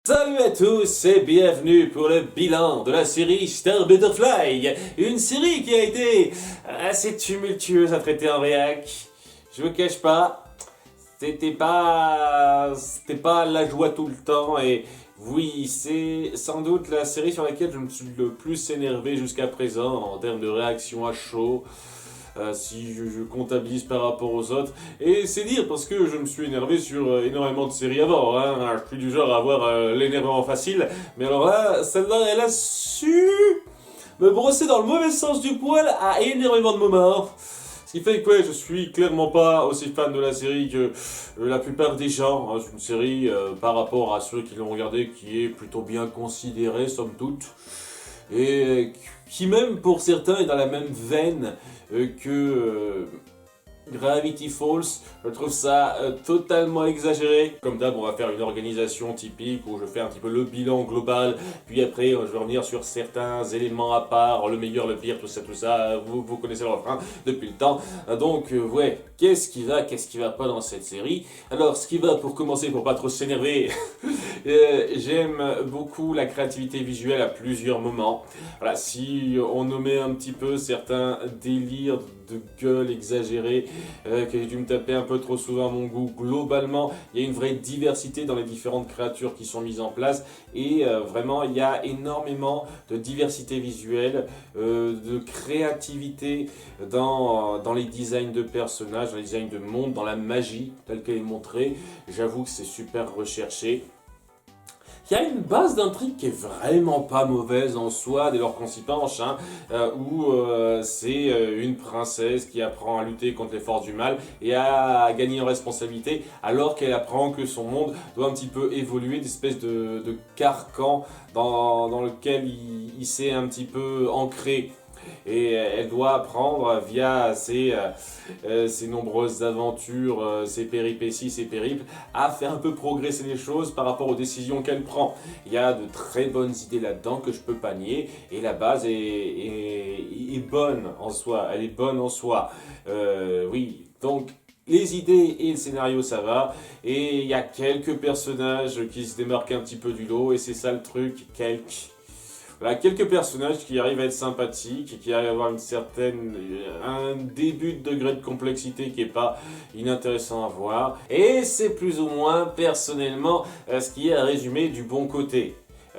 Salut à tous et bienvenue pour le bilan de la série Star Butterfly, une série qui a été assez tumultueuse à traiter en réac. Je vous cache pas, c'était pas la joie tout le temps et oui, c'est sans doute la série sur laquelle je me suis le plus énervé jusqu'à présent en termes de réaction à chaud. Si je comptabilise par rapport aux autres. Et c'est dire parce que je me suis énervé sur énormément de séries avant. Hein. Je suis du genre à avoir l'énervement facile. Mais alors là, celle-là, elle a su me brosser dans le mauvais sens du poil à énormément de moments. Ce qui fait que ouais, je suis clairement pas aussi fan de la série que la plupart des gens. Hein. C'est une série par rapport à ceux qui l'ont regardée qui est plutôt bien considérée, somme toute. Et qui même pour certains est dans la même veine que Gravity Falls. Je trouve ça totalement exagéré. Comme d'hab, on va faire une organisation typique où je fais un petit peu le bilan global, puis après je vais revenir sur certains éléments à part, le meilleur, le pire, tout ça, vous connaissez le refrain depuis le temps. Donc ouais, qu'est-ce qui va pas dans cette série? Alors ce qui va, pour commencer, pour pas trop s'énerver, j'aime beaucoup la créativité visuelle à plusieurs moments. Voilà, si on nommait un petit peu certains délires de gueule exagérés que j'ai dû me taper un peu trop souvent à mon goût, globalement, il y a une vraie diversité dans les différentes créatures qui sont mises en place et vraiment, il y a énormément de diversité visuelle, de créativité dans les designs de personnages, dans les designs de monde, dans la magie telle qu'elle est montrée. J'avoue que c'est super recherché. Il y a une base d'intrigue qui est vraiment pas mauvaise en soi dès lors qu'on s'y penche, hein, où c'est une princesse qui apprend à lutter contre les forces du mal et à gagner en responsabilité alors qu'elle apprend que son monde doit un petit peu évoluer, d'espèce de carcan dans lequel il s'est un petit peu ancré. Et elle doit apprendre via ses nombreuses aventures, ses péripéties, ses périples, à faire un peu progresser les choses par rapport aux décisions qu'elle prend. Il y a de très bonnes idées là-dedans que je peux pas nier, et la base est bonne en soi, elle est bonne en soi. Oui, donc les idées et le scénario ça va, et il y a quelques personnages qui se démarquent un petit peu du lot, et c'est ça le truc, voilà, quelques personnages qui arrivent à être sympathiques et qui arrivent à avoir un début de degré de complexité qui est pas inintéressant à voir. Et c'est plus ou moins personnellement ce qui est à résumer du bon côté.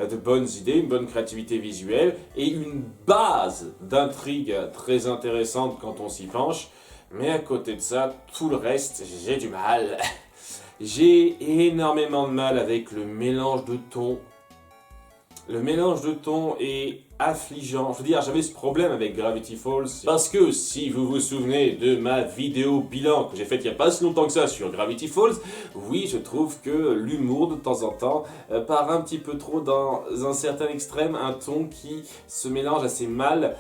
De bonnes idées, une bonne créativité visuelle et une base d'intrigue très intéressante quand on s'y penche. Mais à côté de ça, tout le reste, j'ai du mal. J'ai énormément de mal avec le mélange de tons. Le mélange de tons est affligeant. Je veux dire, j'avais ce problème avec Gravity Falls parce que si vous vous souvenez de ma vidéo bilan que j'ai faite il n'y a pas si longtemps que ça sur Gravity Falls, oui, je trouve que l'humour de temps en temps part un petit peu trop dans un certain extrême, un ton qui se mélange assez mal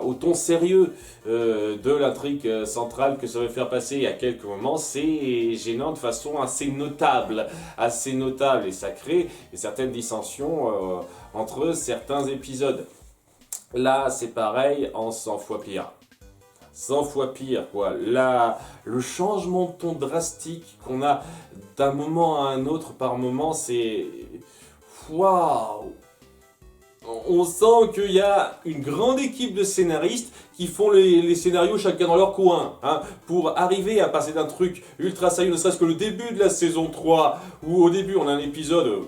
au ton sérieux de l'intrigue centrale que ça veut faire passer à quelques moments. C'est gênant de façon assez notable et ça crée certaines dissensions entre certains épisodes. Là, c'est pareil en 100 fois pire. 100 fois pire, quoi. Là, le changement de ton drastique qu'on a d'un moment à un autre par moment, c'est... Waouh! On sent qu'il y a une grande équipe de scénaristes qui font les scénarios chacun dans leur coin, hein, pour arriver à passer d'un truc ultra sérieux, ne serait-ce que le début de la saison 3, où au début on a un épisode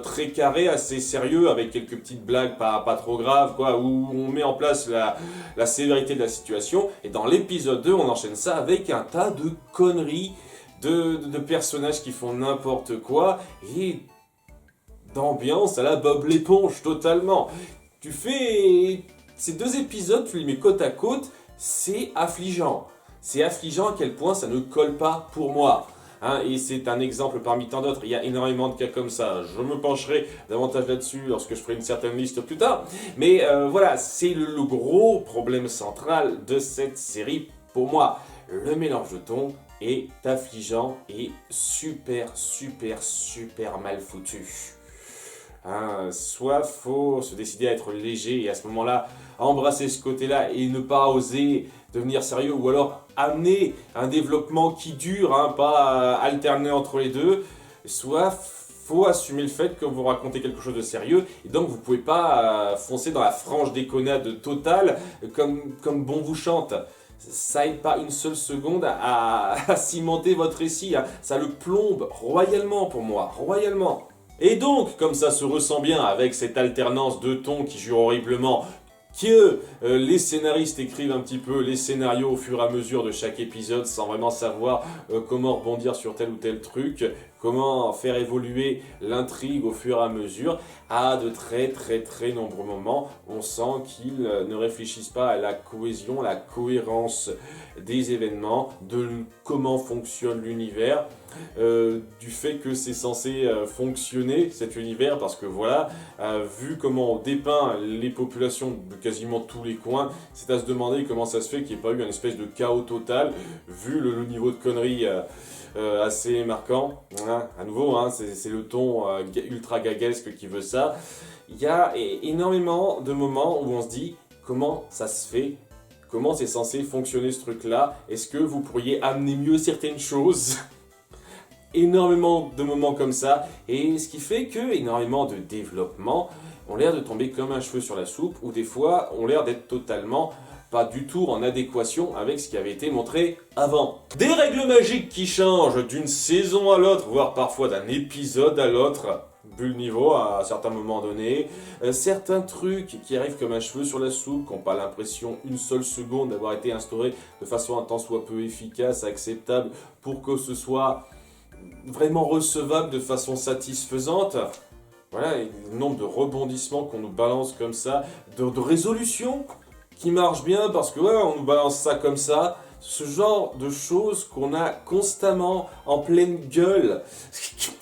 très carré, assez sérieux, avec quelques petites blagues pas trop graves, quoi, où on met en place la sévérité de la situation, et dans l'épisode 2 on enchaîne ça avec un tas de conneries, de personnages qui font n'importe quoi, et d'ambiance à la Bob l'éponge, totalement. Tu fais ces deux épisodes, tu les mets côte à côte, c'est affligeant. C'est affligeant à quel point ça ne colle pas pour moi. Hein, et c'est un exemple parmi tant d'autres, il y a énormément de cas comme ça. Je me pencherai davantage là-dessus lorsque je ferai une certaine liste plus tard. Mais voilà, c'est le gros problème central de cette série pour moi. Le mélange de tons est affligeant et super mal foutu. Hein, soit faut se décider à être léger et à ce moment-là embrasser ce côté-là et ne pas oser devenir sérieux, ou alors amener un développement qui dure, hein, pas alterner entre les deux, soit faut assumer le fait que vous racontez quelque chose de sérieux, et donc vous pouvez pas foncer dans la frange déconnade totale comme bon vous chante. Ça aide pas une seule seconde à cimenter votre récit, hein. Ça le plombe royalement pour moi, royalement. Et donc, comme ça se ressent bien avec cette alternance de tons qui jure horriblement que les scénaristes écrivent un petit peu les scénarios au fur et à mesure de chaque épisode sans vraiment savoir comment rebondir sur tel ou tel truc, comment faire évoluer l'intrigue au fur et à mesure, à de très nombreux moments, on sent qu'ils ne réfléchissent pas à la cohésion, la cohérence des événements, de comment fonctionne l'univers, du fait que c'est censé fonctionner cet univers, parce que voilà, vu comment on dépeint les populations de quasiment tous les coins, c'est à se demander comment ça se fait qu'il n'y ait pas eu un espèce de chaos total, vu le niveau de conneries assez marquant. Hein, à nouveau, hein, c'est le ton ultra gaguesque qui veut ça. Il y a énormément de moments où on se dit comment ça se fait, comment c'est censé fonctionner ce truc-là, est-ce que vous pourriez amener mieux certaines choses? Énormément de moments comme ça, et ce qui fait que énormément de développements ont l'air de tomber comme un cheveu sur la soupe, ou des fois ont l'air d'être totalement pas du tout en adéquation avec ce qui avait été montré avant. Des règles magiques qui changent d'une saison à l'autre, voire parfois d'un épisode à l'autre, vu le niveau à certains moments donnés, certains trucs qui arrivent comme un cheveu sur la soupe, qui n'ont pas l'impression une seule seconde d'avoir été instaurés de façon un tant soit peu efficace, acceptable, pour que ce soit vraiment recevable de façon satisfaisante. Voilà, le nombre de rebondissements qu'on nous balance comme ça, de résolutions qui marchent bien parce que ouais, on nous balance ça comme ça. Ce genre de choses qu'on a constamment en pleine gueule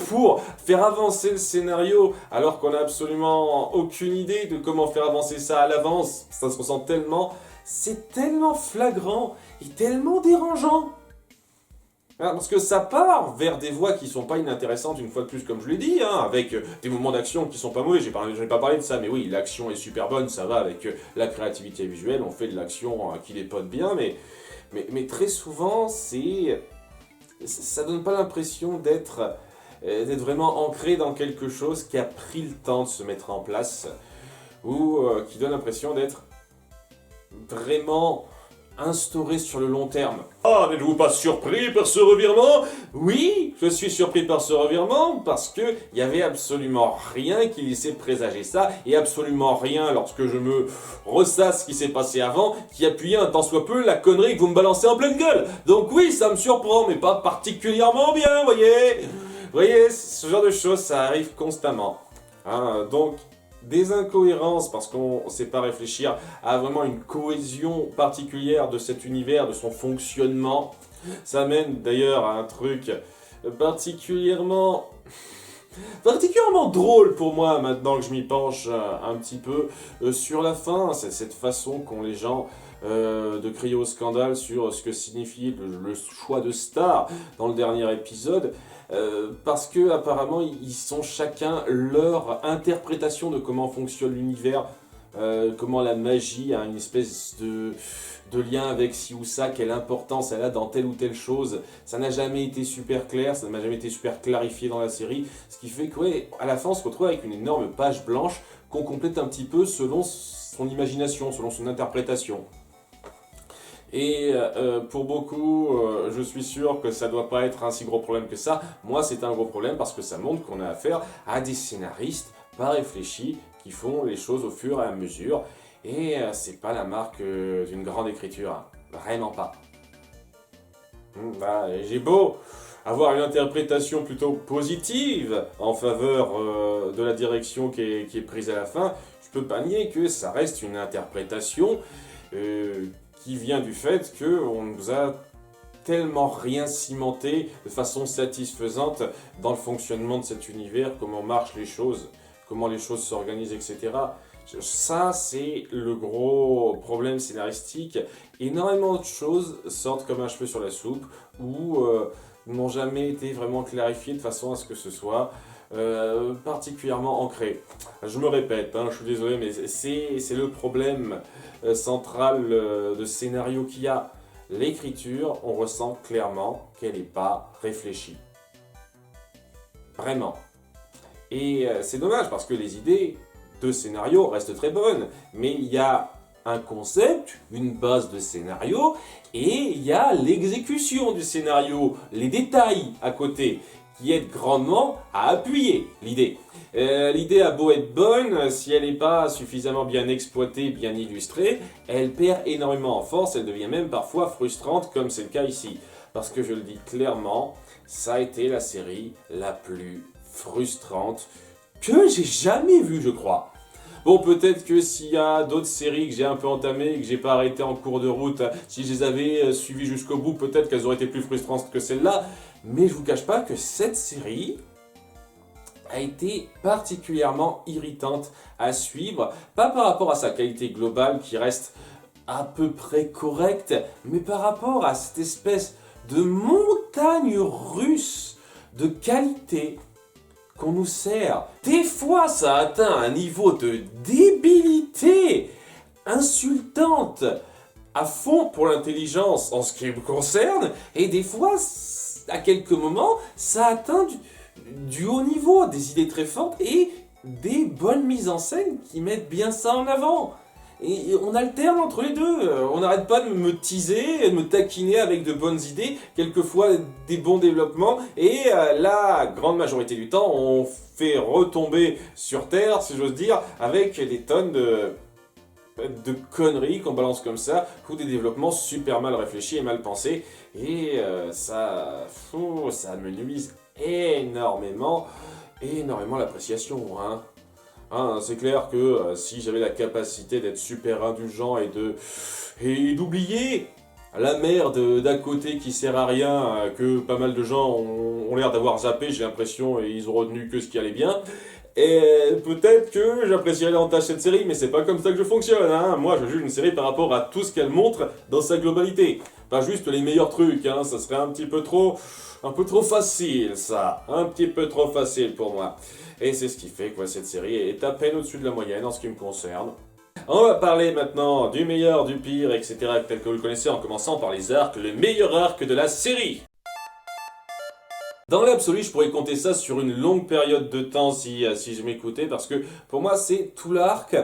pour faire avancer le scénario alors qu'on n'a absolument aucune idée de comment faire avancer ça à l'avance. Ça se ressent tellement, c'est tellement flagrant et tellement dérangeant. Parce que ça part vers des voies qui sont pas inintéressantes, une fois de plus, comme je l'ai dit, hein, avec des moments d'action qui sont pas mauvais. Je n'ai pas parlé de ça, mais oui, l'action est super bonne, ça va avec la créativité visuelle, on fait de l'action qui dépote bien, mais très souvent, ça donne pas l'impression d'être vraiment ancré dans quelque chose qui a pris le temps de se mettre en place, ou qui donne l'impression d'être vraiment instauré sur le long terme. Ah, n'êtes-vous pas surpris par ce revirement? Oui, je suis surpris par ce revirement parce que il y avait absolument rien qui laissait présager ça et absolument rien lorsque je me ressasse ce qui s'est passé avant qui appuyait un tant soit peu la connerie que vous me balancez en pleine gueule. Donc oui, ça me surprend, mais pas particulièrement bien, voyez. Vous voyez, ce genre de choses, ça arrive constamment. Hein, donc des incohérences parce qu'on ne sait pas réfléchir à vraiment une cohésion particulière de cet univers, de son fonctionnement. Ça mène d'ailleurs à un truc particulièrement drôle pour moi maintenant que je m'y penche un petit peu sur la fin. C'est cette façon qu'ont les gens de crier au scandale sur ce que signifie le choix de Star dans le dernier épisode. Parce que apparemment ils sont chacun leur interprétation de comment fonctionne l'univers, comment la magie a une espèce de lien avec ci ou ça, quelle importance elle a dans telle ou telle chose. Ça n'a jamais été super clair, ça n'a jamais été super clarifié dans la série, ce qui fait que ouais, à la fin on se retrouve avec une énorme page blanche qu'on complète un petit peu selon son imagination, selon son interprétation. Et pour beaucoup, je suis sûr que ça ne doit pas être un si gros problème que ça. Moi, c'est un gros problème parce que ça montre qu'on a affaire à des scénaristes pas réfléchis qui font les choses au fur et à mesure. Et c'est pas la marque d'une grande écriture, hein. Vraiment pas. J'ai beau avoir une interprétation plutôt positive en faveur de la direction qui est prise à la fin, je peux pas nier que ça reste une interprétation qui vient du fait qu'on nous a tellement rien cimenté de façon satisfaisante dans le fonctionnement de cet univers, comment marchent les choses, comment les choses s'organisent, etc. Ça, c'est le gros problème scénaristique. Énormément de choses sortent comme un cheveu sur la soupe ou n'ont jamais été vraiment clarifiées de façon à ce que ce soit particulièrement ancré. Je me répète, hein, je suis désolé, mais c'est le problème central de scénario qu'il y a. L'écriture, on ressent clairement qu'elle n'est pas réfléchie. Vraiment. Et c'est dommage parce que les idées de scénario restent très bonnes, mais il y a un concept, une base de scénario, et il y a l'exécution du scénario, les détails à côté, qui aident grandement à appuyer l'idée. L'idée a beau être bonne, si elle n'est pas suffisamment bien exploitée, bien illustrée, elle perd énormément en force, elle devient même parfois frustrante, comme c'est le cas ici. Parce que je le dis clairement, ça a été la série la plus frustrante que j'ai jamais vue, je crois. Bon, peut-être que s'il y a d'autres séries que j'ai un peu entamées et que j'ai pas arrêtées en cours de route, si je les avais suivies jusqu'au bout, peut-être qu'elles auraient été plus frustrantes que celle-là. Mais je vous cache pas que cette série a été particulièrement irritante à suivre, pas par rapport à sa qualité globale qui reste à peu près correcte, mais par rapport à cette espèce de montagne russe de qualité qu'on nous sert. Des fois, ça atteint un niveau de débilité insultante à fond pour l'intelligence en ce qui me concerne, et des fois, à quelques moments, ça atteint du haut niveau, des idées très fortes et des bonnes mises en scène qui mettent bien ça en avant. Et on alterne entre les deux. On n'arrête pas de me teaser, de me taquiner avec de bonnes idées, quelquefois des bons développements, et la grande majorité du temps, on fait retomber sur Terre, si j'ose dire, avec des tonnes de conneries qu'on balance comme ça, ou des développements super mal réfléchis et mal pensés, et ça me nuise énormément l'appréciation, hein. C'est clair que si j'avais la capacité d'être super indulgent et d'oublier la merde d'à côté qui sert à rien, que pas mal de gens ont l'air d'avoir zappé, j'ai l'impression, et ils ont retenu que ce qui allait bien, et peut-être que j'apprécierais davantage cette série, mais c'est pas comme ça que je fonctionne, hein. Moi, je juge une série par rapport à tout ce qu'elle montre dans sa globalité. Pas juste les meilleurs trucs, hein. Ça serait un peu trop facile, ça. Un petit peu trop facile pour moi. Et c'est ce qui fait que cette série est à peine au-dessus de la moyenne en ce qui me concerne. On va parler maintenant du meilleur, du pire, etc. tel que vous le connaissez, en commençant par les arcs, le meilleur arc de la série. Dans l'absolu, je pourrais compter ça sur une longue période de temps si je m'écoutais, parce que pour moi, c'est tout l'arc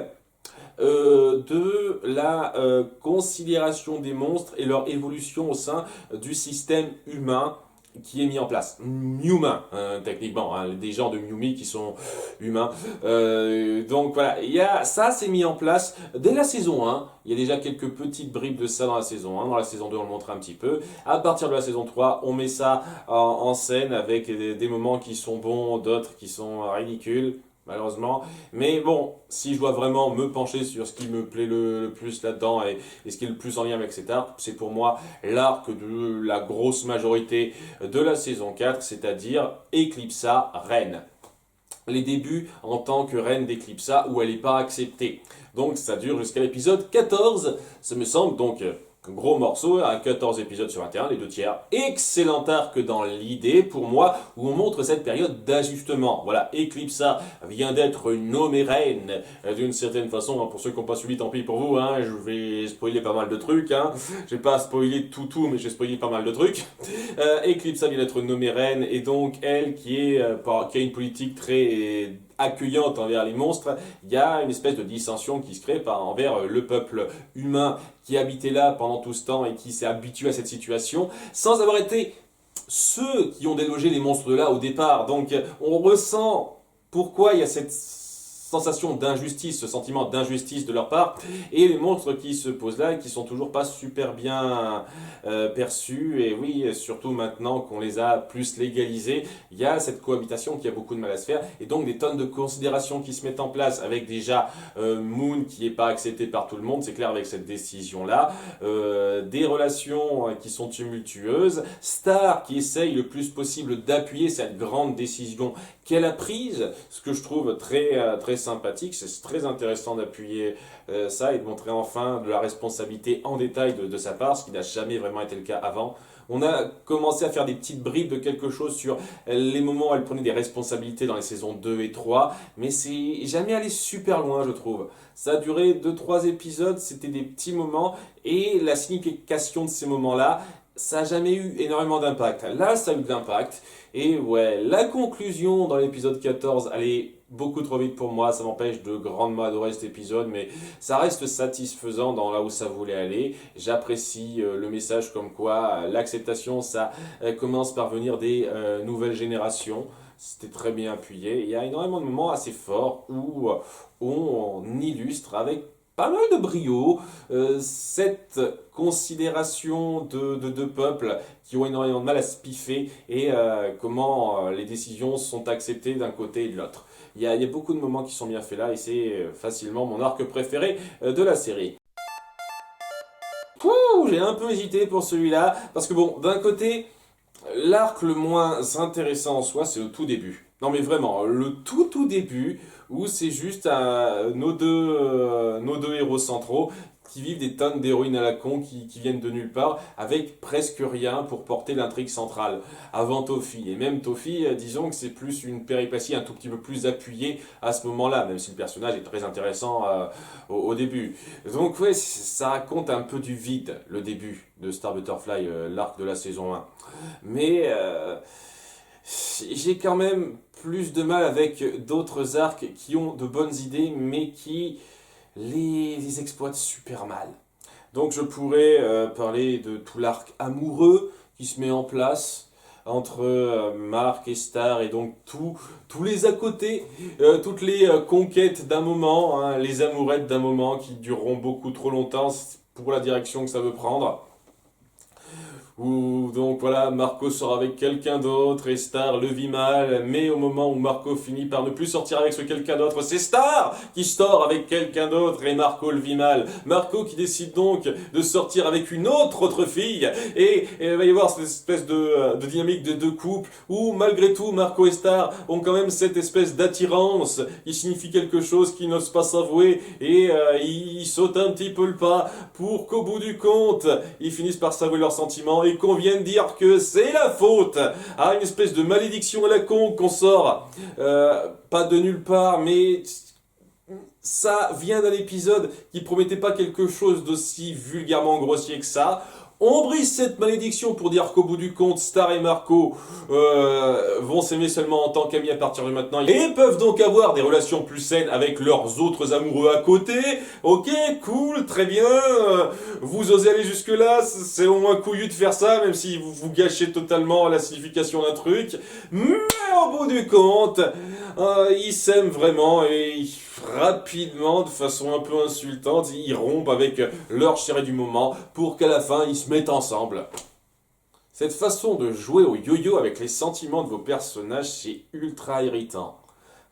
de la considération des monstres et leur évolution au sein du système humain qui est mis en place. Humain, techniquement, hein, des genres de Mewmi qui sont humains. Donc voilà, ça c'est mis en place dès la saison 1. Il y a déjà quelques petites bribes de ça dans la saison 1. Dans la saison 2, on le montre un petit peu. À partir de la saison 3, on met ça en scène avec des moments qui sont bons, d'autres qui sont ridicules, malheureusement. Mais bon, si je dois vraiment me pencher sur ce qui me plaît le plus là-dedans et ce qui est le plus en lien avec cet arc, c'est pour moi l'arc de la grosse majorité de la saison 4, c'est-à-dire Eclipsa Reine. Les débuts en tant que reine d'Eclipsa où elle n'est pas acceptée. Donc ça dure jusqu'à l'épisode 14, ça me semble, donc gros morceau, à 14 épisodes sur 21, les 2/3. Excellent arc dans l'idée, pour moi, où on montre cette période d'ajustement. Voilà, Eclipsa vient d'être nommée reine, d'une certaine façon. Pour ceux qui n'ont pas suivi, tant pis pour vous, hein, je vais spoiler pas mal de trucs. Hein. Je vais pas spoiler tout, mais je vais spoiler pas mal de trucs. Eclipsa vient d'être nommée reine, et donc elle, qui a une politique très accueillante envers les monstres, il y a une espèce de dissension qui se crée envers le peuple humain qui habitait là pendant tout ce temps et qui s'est habitué à cette situation, sans avoir été ceux qui ont délogé les monstres de là au départ. Donc on ressent pourquoi il y a cette sensation d'injustice, ce sentiment d'injustice de leur part, et les monstres qui se posent là et qui sont toujours pas super bien perçus, et oui, surtout maintenant qu'on les a plus légalisés, il y a cette cohabitation qui a beaucoup de mal à se faire, et donc des tonnes de considérations qui se mettent en place, avec déjà Moon qui est pas accepté par tout le monde, c'est clair avec cette décision-là, des relations qui sont tumultueuses, Star qui essaye le plus possible d'appuyer cette grande décision qu'elle a prise, ce que je trouve très sympathique, c'est très intéressant d'appuyer ça et de montrer enfin de la responsabilité en détail de sa part, ce qui n'a jamais vraiment été le cas avant. On a commencé à faire des petites bribes de quelque chose sur les moments où elle prenait des responsabilités dans les saisons 2 et 3, mais c'est jamais allé super loin, je trouve. Ça a duré 2-3 épisodes, c'était des petits moments, et la signification de ces moments-là, ça n'a jamais eu énormément d'impact. Là, ça a eu de l'impact. Et ouais, la conclusion dans l'épisode 14, elle est beaucoup trop vite pour moi. Ça m'empêche de grandement adorer cet épisode, mais ça reste satisfaisant dans là où ça voulait aller. J'apprécie le message comme quoi l'acceptation, ça commence par venir des nouvelles générations. C'était très bien appuyé. Il y a énormément de moments assez forts où on illustre avec pas mal de brio cette considération de peuples qui ont énormément de mal à se piffer et comment les décisions sont acceptées d'un côté et de l'autre. Il y a beaucoup de moments qui sont bien faits là et c'est facilement mon arc préféré de la série. J'ai un peu hésité pour celui-là parce que bon, d'un côté, l'arc le moins intéressant en soi, c'est le tout début. Non mais vraiment, le tout début, où c'est juste nos deux héros centraux qui vivent des tonnes d'héroïnes à la con qui viennent de nulle part, avec presque rien pour porter l'intrigue centrale, avant Toffee. Et même Toffee, disons que c'est plus une péripétie un tout petit peu plus appuyée à ce moment-là, même si le personnage est très intéressant au début. Donc ouais, ça raconte un peu du vide, le début de Star Butterfly, l'arc de la saison 1. Mais j'ai quand même plus de mal avec d'autres arcs qui ont de bonnes idées, mais qui les exploitent super mal. Donc je pourrais parler de tout l'arc amoureux qui se met en place entre Mark et Star et donc tous les à côté, toutes les conquêtes d'un moment, hein, les amourettes d'un moment qui dureront beaucoup trop longtemps pour la direction que ça veut prendre. Où donc voilà, Marco sort avec quelqu'un d'autre et Star le vit mal, mais au moment où Marco finit par ne plus sortir avec ce quelqu'un d'autre, c'est Star qui sort avec quelqu'un d'autre et Marco le vit mal. Marco qui décide donc de sortir avec une autre fille et il va y avoir cette espèce de dynamique de deux couples où malgré tout Marco et Star ont quand même cette espèce d'attirance qui signifie quelque chose qu'ils n'osent pas s'avouer et ils sautent un petit peu le pas pour qu'au bout du compte ils finissent par s'avouer leurs sentiments et qu'on vienne dire que c'est la faute à une espèce de malédiction à la con qu'on sort pas de nulle part, mais ça vient d'un épisode qui promettait pas quelque chose d'aussi vulgairement grossier que ça. On brise cette malédiction pour dire qu'au bout du compte, Star et Marco vont s'aimer seulement en tant qu'amis à partir de maintenant et peuvent donc avoir des relations plus saines avec leurs autres amoureux à côté. Ok, cool, très bien. Vous osez aller jusque-là, c'est au moins couillu de faire ça, même si vous gâchez totalement la signification d'un truc. Mais au bout du compte, ils s'aiment vraiment et rapidement, de façon un peu insultante, ils rompent avec leur chérie du moment pour qu'à la fin, ils se mettent ensemble. Cette façon de jouer au yo-yo avec les sentiments de vos personnages, c'est ultra irritant.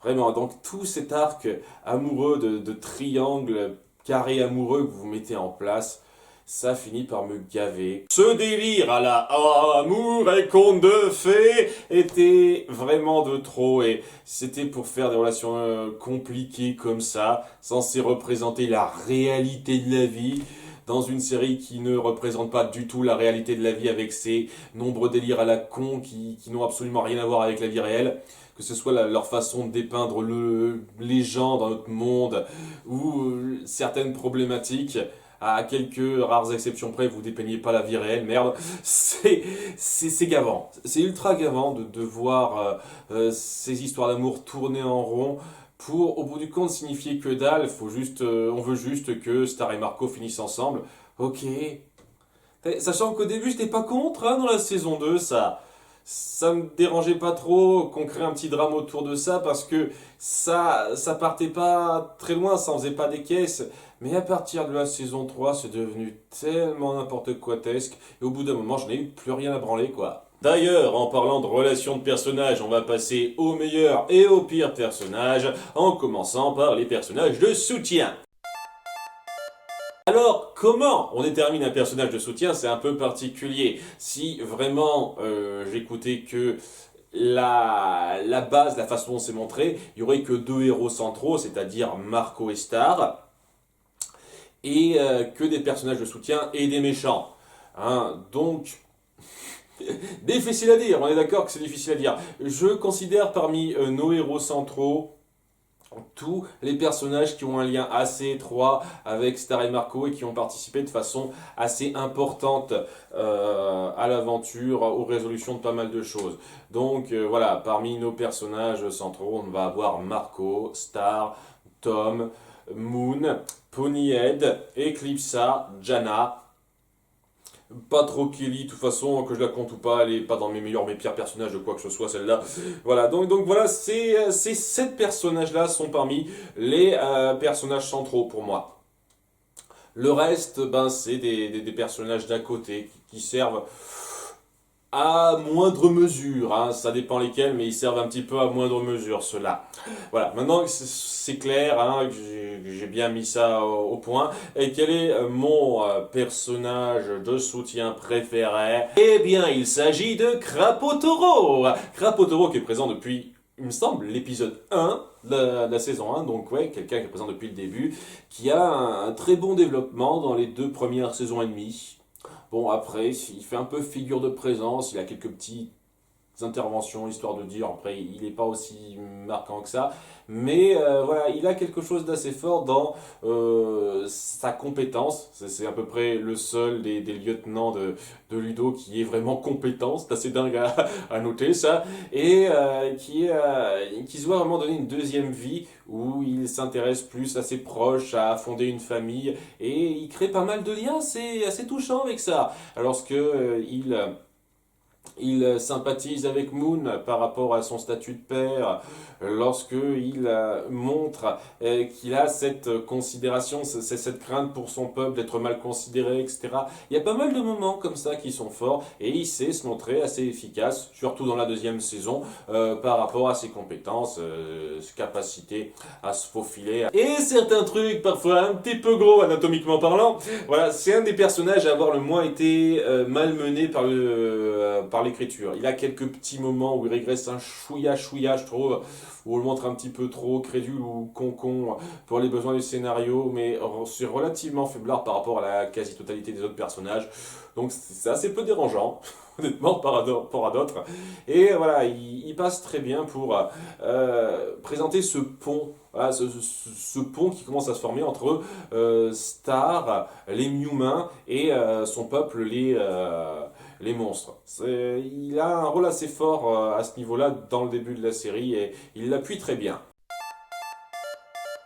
Vraiment, donc tout cet arc amoureux de triangle carré amoureux que vous mettez en place, ça finit par me gaver. Ce délire à la amour et conte de fées était vraiment de trop et c'était pour faire des relations compliquées comme ça, censé représenter la réalité de la vie dans une série qui ne représente pas du tout la réalité de la vie avec ses nombreux délires à la con qui n'ont absolument rien à voir avec la vie réelle. Que ce soit leur façon de dépeindre les gens dans notre monde ou certaines problématiques. À quelques rares exceptions près, vous dépeignez pas la vie réelle, merde. C'est gavant. C'est ultra gavant de voir ces histoires d'amour tourner en rond pour, au bout du compte, signifier que dalle. On veut juste que Star et Marco finissent ensemble. Ok. Sachant qu'au début, j'étais pas contre, hein, dans la saison 2, ça me dérangeait pas trop qu'on crée un petit drame autour de ça parce que ça partait pas très loin, ça en faisait pas des caisses. Mais à partir de la saison 3, c'est devenu tellement n'importe quoi-tesque et au bout d'un moment, je n'ai eu plus rien à branler, quoi. D'ailleurs, en parlant de relations de personnages, on va passer aux meilleurs et aux pires personnages, en commençant par les personnages de soutien. Alors, comment on détermine un personnage de soutien? C'est un peu particulier. Si vraiment j'écoutais que la base, la façon dont c'est montré, il y aurait que deux héros centraux, c'est-à-dire Marco et Star, et que des personnages de soutien et des méchants. Hein, donc, difficile à dire, on est d'accord que c'est difficile à dire. Je considère parmi nos héros centraux tous les personnages qui ont un lien assez étroit avec Star et Marco et qui ont participé de façon assez importante à l'aventure, aux résolutions de pas mal de choses. Donc voilà, parmi nos personnages centraux, on va avoir Marco, Star, Tom, Moon, Ponyhead, Eclipsa, Janna. Pas trop Kelly, de toute façon, que je la compte ou pas, elle est pas dans mes meilleurs, mes pires personnages de quoi que ce soit, celle-là. Voilà, donc voilà, ces 7 personnages-là sont parmi les personnages centraux pour moi. Le reste, ben, c'est des personnages d'à côté qui servent à moindre mesure, hein, ça dépend lesquels, mais ils servent un petit peu à moindre mesure, ceux-là. Voilà, maintenant que c'est clair, hein, que j'ai bien mis ça au point, et quel est mon personnage de soutien préféré? Eh bien, il s'agit de Crapotoro. Crapotoro qui est présent depuis, il me semble, l'épisode 1 de la saison 1, donc ouais, quelqu'un qui est présent depuis le début, qui a un très bon développement dans les 2 premières saisons et demie. Bon, après, il fait un peu figure de présence, il a quelques petites interventions, histoire de dire, après, il n'est pas aussi marquant que ça, mais voilà, il a quelque chose d'assez fort dans sa compétence. C'est à peu près le seul des lieutenants de Ludo qui est vraiment compétent, c'est assez dingue à noter ça, et qui se voit vraiment donner une deuxième vie où il s'intéresse plus à ses proches, à fonder une famille, et il crée pas mal de liens, c'est assez touchant avec ça. Lorsque il sympathise avec Moon par rapport à son statut de père, lorsqu'il montre qu'il a cette considération, cette crainte pour son peuple d'être mal considéré, etc. Il y a pas mal de moments comme ça qui sont forts et il sait se montrer assez efficace, surtout dans la deuxième saison, par rapport à ses compétences, ses capacités à se faufiler. Et certains trucs parfois un petit peu gros anatomiquement parlant. Voilà, c'est un des personnages à avoir le moins été malmené par l'écriture. Il a quelques petits moments où il régresse un chouïa, je trouve, où on le montre un petit peu trop crédule ou con pour les besoins du scénario, mais c'est relativement faiblard par rapport à la quasi-totalité des autres personnages. Donc c'est assez peu dérangeant, honnêtement, par rapport à d'autres. Et voilà, il passe très bien pour présenter ce pont. Voilà, ce pont qui commence à se former entre Star, les Mewmains et son peuple, les monstres. Il a un rôle assez fort à ce niveau-là dans le début de la série et il l'appuie très bien.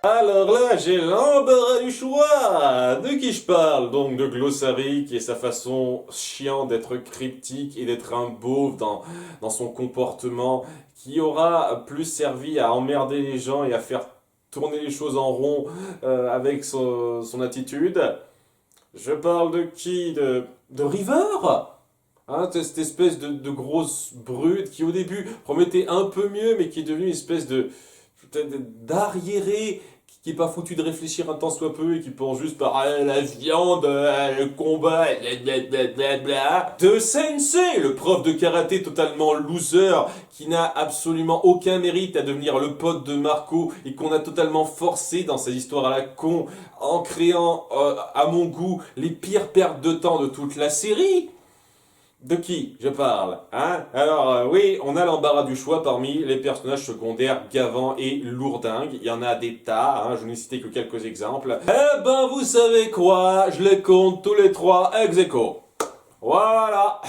Alors là, j'ai l'embarras du choix. De qui je parle? Donc de Glossary, qui est sa façon chiante d'être cryptique et d'être un beauf dans son comportement, qui aura plus servi à emmerder les gens et à faire tourner les choses en rond avec son attitude. Je parle de qui? De River? Hein, cette espèce de grosse brute qui au début promettait un peu mieux, mais qui est devenue une espèce d'arriéré qui est pas foutu de réfléchir un tant soit peu et qui pense juste par la viande, le combat, blablabla. De Sensei, le prof de karaté totalement loser qui n'a absolument aucun mérite à devenir le pote de Marco et qu'on a totalement forcé dans ses histoires à la con en créant, à mon goût, les pires pertes de temps de toute la série. De qui je parle, hein? Alors oui, on a l'embarras du choix parmi les personnages secondaires gavants et lourdingues. Il y en a des tas, hein, je n'ai cité que quelques exemples. Eh ben vous savez quoi? Je les compte tous les 3 ex aequo. Voilà.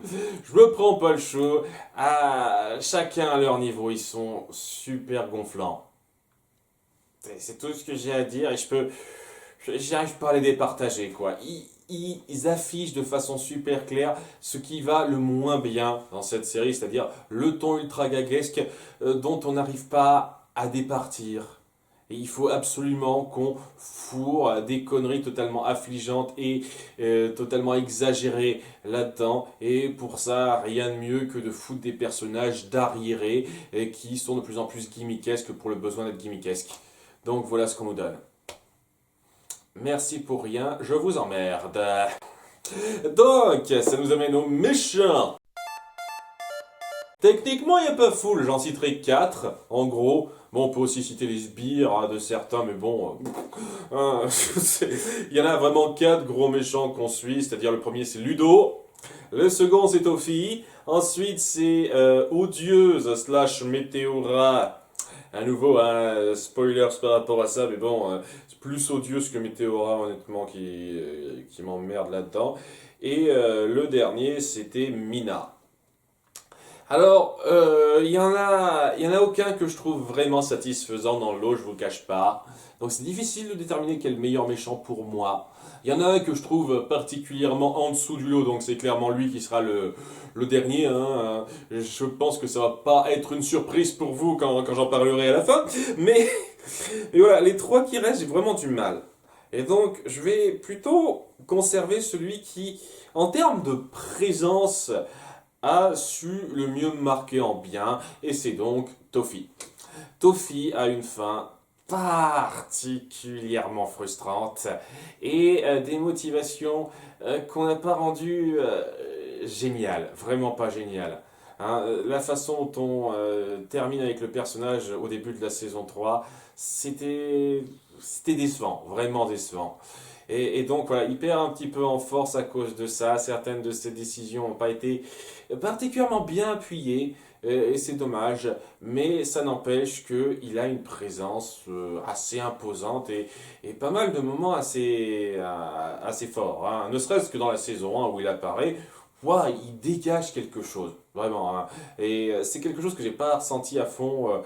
Je me prends pas le chaud. Ah, chacun à leur niveau, ils sont super gonflants. C'est tout ce que j'ai à dire et j'arrive pas à les départager, quoi. Ils affichent de façon super claire ce qui va le moins bien dans cette série, c'est-à-dire le ton ultra gaguesque dont on n'arrive pas à départir. Et il faut absolument qu'on fourre des conneries totalement affligeantes et totalement exagérées là-dedans. Et pour ça, rien de mieux que de foutre des personnages d'arriérés qui sont de plus en plus gimmickesques pour le besoin d'être gimmickesques. Donc voilà ce qu'on nous donne. Merci pour rien, je vous emmerde. Donc, ça nous amène aux méchants. Techniquement, il n'y a pas full, j'en citerai 4, en gros. Bon, on peut aussi citer les sbires de certains, mais bon... il y en a vraiment 4 gros méchants qu'on suit, c'est-à-dire le premier c'est Ludo, le second c'est Tofi, ensuite c'est Odieuse / Météora, À nouveau, hein, spoilers par rapport à ça, mais bon, c'est plus odieux que Météora, honnêtement, qui m'emmerde là-dedans. Et le dernier, c'était Mina. Alors, il y en a aucun que je trouve vraiment satisfaisant dans le lot, je vous le cache pas. Donc c'est difficile de déterminer quel est le meilleur méchant pour moi. Il y en a un que je trouve particulièrement en dessous du lot, donc c'est clairement lui qui sera le dernier. Hein. Je pense que ça va pas être une surprise pour vous quand j'en parlerai à la fin. Mais, mais voilà, les trois qui restent, j'ai vraiment du mal. Et donc, je vais plutôt conserver celui qui, en termes de présence, a su le mieux me marquer en bien, et c'est donc Toffee. Toffee a une fin particulièrement frustrante et des motivations qu'on n'a pas rendues géniales, vraiment pas géniales. Hein, la façon dont on termine avec le personnage au début de la saison 3, c'était décevant, vraiment décevant. Et donc voilà, il perd un petit peu en force à cause de ça. Certaines de ses décisions n'ont pas été particulièrement bien appuyées, et c'est dommage. Mais ça n'empêche qu'il a une présence assez imposante et pas mal de moments assez forts. Hein. Ne serait-ce que dans la saison 1 où il apparaît, ouah, il dégage quelque chose. Vraiment. Hein. Et c'est quelque chose que j'ai pas ressenti à fond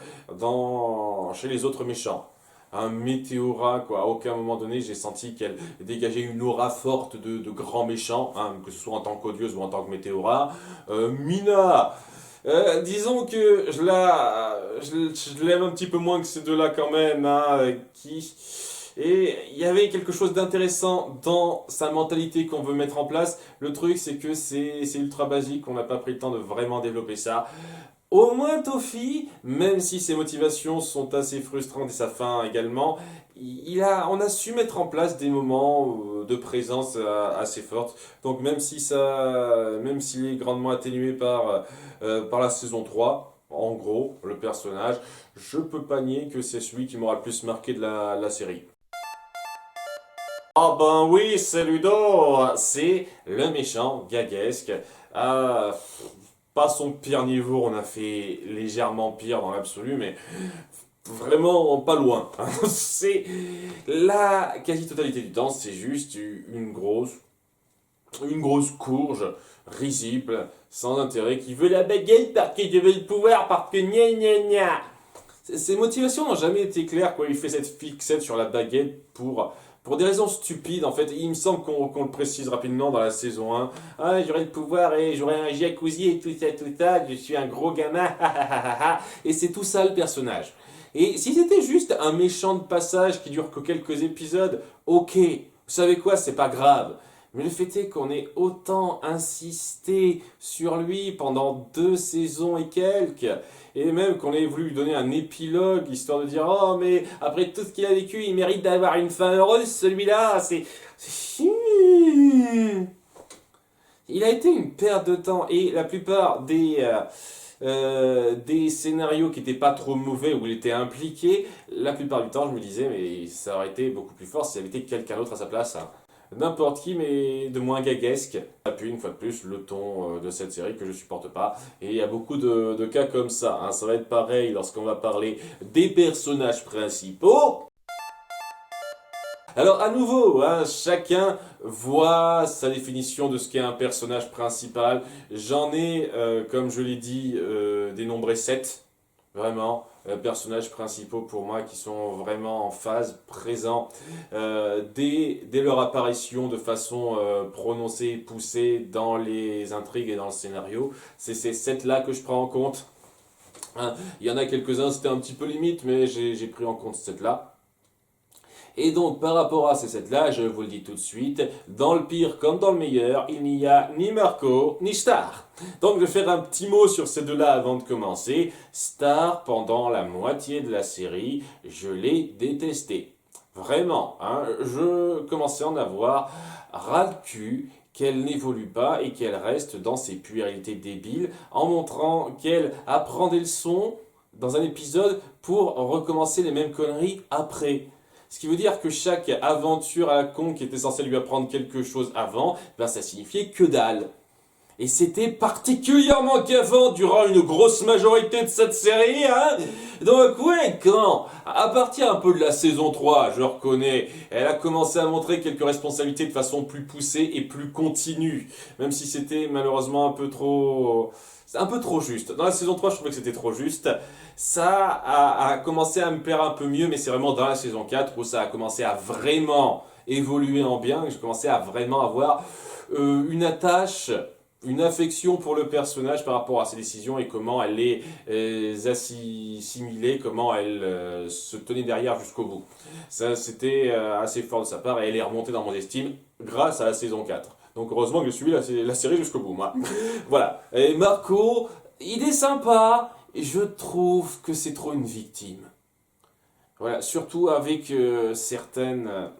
chez les autres méchants. Un Météora, quoi. À aucun moment donné, j'ai senti qu'elle dégageait une aura forte de grand méchant, hein, que ce soit en tant qu'odieuse ou en tant que Météora. Mina, disons que je l'aime un petit peu moins que ces deux-là quand même, hein, et il y avait quelque chose d'intéressant dans sa mentalité qu'on veut mettre en place. Le truc, c'est que c'est ultra basique, on n'a pas pris le temps de vraiment développer ça. Au moins Toffee, même si ses motivations sont assez frustrantes et sa fin également, on a su mettre en place des moments de présence assez fortes. Donc même s'il est grandement atténué par la saison 3, en gros, le personnage, je peux pas nier que c'est celui qui m'aura le plus marqué de la série. Ah ben oui, c'est Ludo, c'est le méchant gaguesque. Ah, pas son pire niveau, on a fait légèrement pire dans l'absolu, mais vraiment pas loin. C'est la quasi-totalité du temps, c'est juste une grosse courge risible, sans intérêt, qui veut la baguette parce que je veux le pouvoir, parce que gna gna gna. Ses motivations n'ont jamais été claires, quoi. Il fait cette fixette sur la baguette pour des raisons stupides, en fait. Il me semble qu'on le précise rapidement dans la saison 1. Ah, j'aurai le pouvoir et j'aurai un jacuzzi et tout ça, je suis un gros gamin, et c'est tout ça le personnage. Et si c'était juste un méchant de passage qui dure que quelques épisodes, ok, vous savez quoi, c'est pas grave. Mais le fait est qu'on ait autant insisté sur lui pendant 2 saisons et quelques, et même qu'on ait voulu lui donner un épilogue, histoire de dire «Oh, mais après tout ce qu'il a vécu, il mérite d'avoir une fin heureuse, celui-là, Il a été une perte de temps, et la plupart des scénarios qui n'étaient pas trop mauvais, où il était impliqué, la plupart du temps, je me disais, mais ça aurait été beaucoup plus fort s'il y avait été quelqu'un d'autre à sa place. Hein. N'importe qui, mais de moins gaguesque. Appuie une fois de plus le ton de cette série que je supporte pas. Et il y a beaucoup de cas comme ça. Hein. Ça va être pareil lorsqu'on va parler des personnages principaux. Alors à nouveau, hein, chacun voit sa définition de ce qu'est un personnage principal. J'en ai, comme je l'ai dit, dénombré 7. Vraiment, personnages principaux pour moi qui sont vraiment en phase, présents dès leur apparition de façon prononcée et poussée dans les intrigues et dans le scénario. C'est ces 7-là que je prends en compte. Hein, il y en a quelques-uns, c'était un petit peu limite, mais j'ai pris en compte ces 7-là. Et donc, par rapport à ces 7-là, je vous le dis tout de suite, dans le pire comme dans le meilleur, il n'y a ni Marco, ni Star. Donc, je vais faire un petit mot sur ces deux-là avant de commencer. Star, pendant la moitié de la série, je l'ai détesté. Vraiment, hein, je commençais à en avoir ras le cul qu'elle n'évolue pas et qu'elle reste dans ses puérilités débiles, en montrant qu'elle apprend des leçons dans un épisode pour recommencer les mêmes conneries après. Ce qui veut dire que chaque aventure à la con qui était censée lui apprendre quelque chose avant, ben ça signifiait que dalle. Et c'était particulièrement gavant durant une grosse majorité de cette série, hein. Donc ouais, quand, à partir un peu de la saison 3, je reconnais, elle a commencé à montrer quelques responsabilités de façon plus poussée et plus continue. Même si c'était malheureusement un peu trop juste. Dans la saison 3, je trouvais que c'était trop juste. Ça a commencé à me plaire un peu mieux, mais c'est vraiment dans la saison 4 où ça a commencé à vraiment évoluer en bien, que j'ai commencé à vraiment avoir une attache, une affection pour le personnage par rapport à ses décisions et comment elle les assimilait, comment elle se tenait derrière jusqu'au bout. Ça, c'était assez fort de sa part et elle est remontée dans mon estime grâce à la saison 4. Donc heureusement que je suis la série jusqu'au bout, moi. Voilà. Et Marco, il est sympa, je trouve que c'est trop une victime. Voilà, surtout avec certaines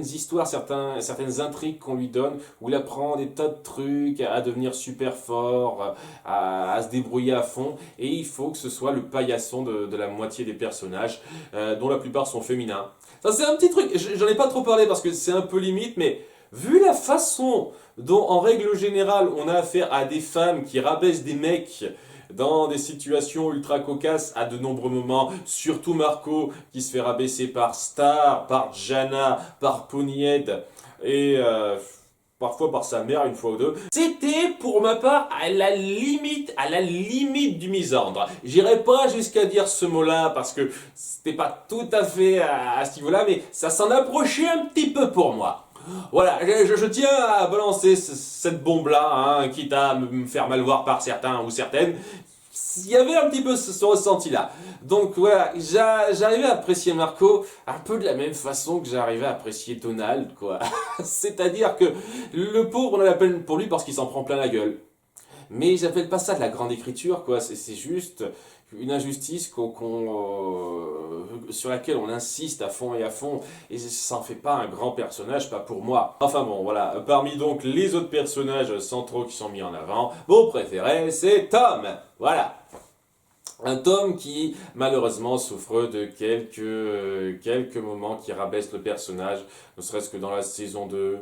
histoires, certaines intrigues qu'on lui donne, où il apprend des tas de trucs, à devenir super fort, à se débrouiller à fond, et il faut que ce soit le paillasson de la moitié des personnages, dont la plupart sont féminins. Ça c'est un petit truc, j'en ai pas trop parlé parce que c'est un peu limite, mais vu la façon dont en règle générale on a affaire à des femmes qui rabaissent des mecs, dans des situations ultra cocasses à de nombreux moments, surtout Marco qui se fait rabaisser par Star, par Jana, par Ponyhead et parfois par sa mère une fois ou deux. C'était pour ma part à la limite du misandre. J'irai pas jusqu'à dire ce mot-là parce que c'était pas tout à fait à ce niveau-là, mais ça s'en approchait un petit peu pour moi. Voilà, je tiens à balancer cette bombe-là, hein, quitte à me faire mal voir par certains ou certaines. Il y avait un petit peu ce ressenti-là. Donc voilà, j'arrivais à apprécier Marco un peu de la même façon que j'arrivais à apprécier Donald, quoi. C'est-à-dire que le pauvre, on a la peine pour lui parce qu'il s'en prend plein la gueule. Mais j'appelle pas ça de la grande écriture, quoi. C'est juste une injustice sur laquelle on insiste à fond, et ça en fait pas un grand personnage, pas pour moi. Enfin bon, voilà. Parmi donc les autres personnages centraux qui sont mis en avant, mon préféré, c'est Tom. Voilà. Un Tom qui, malheureusement, souffre de quelques moments qui rabaissent le personnage, ne serait-ce que dans la saison 2,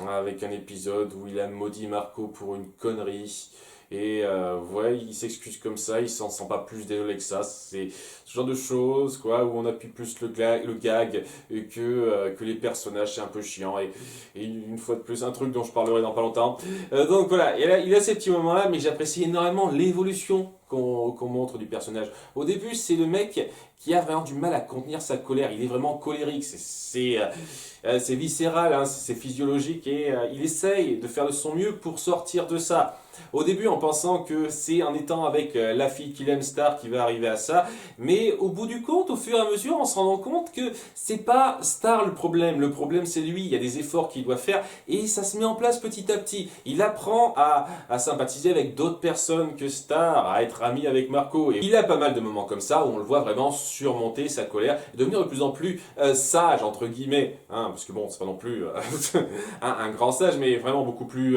avec un épisode où il a maudit Marco pour une connerie. Et ouais, il s'excuse comme ça, il s'en sent pas plus désolé que ça. C'est ce genre de choses, quoi, où on appuie plus le gag que les personnages, c'est un peu chiant. Et une fois de plus, un truc dont je parlerai dans pas longtemps. Donc voilà, il a ces petits moments-là, mais j'apprécie énormément l'évolution qu'on montre du personnage. Au début, c'est le mec qui a vraiment du mal à contenir sa colère. Il est vraiment colérique, c'est viscéral, hein, c'est physiologique et il essaye de faire de son mieux pour sortir de ça. Au début en pensant que c'est en étant avec la fille qu'il aime Star qui va arriver à ça, mais au bout du compte, au fur et à mesure, on se rend compte que c'est pas Star le problème c'est lui, il y a des efforts qu'il doit faire et ça se met en place petit à petit. Il apprend à sympathiser avec d'autres personnes que Star, à être ami avec Marco et il a pas mal de moments comme ça où on le voit vraiment surmonter sa colère, devenir de plus en plus sage entre guillemets, hein, parce que bon, c'est pas non plus un grand sage, mais vraiment beaucoup plus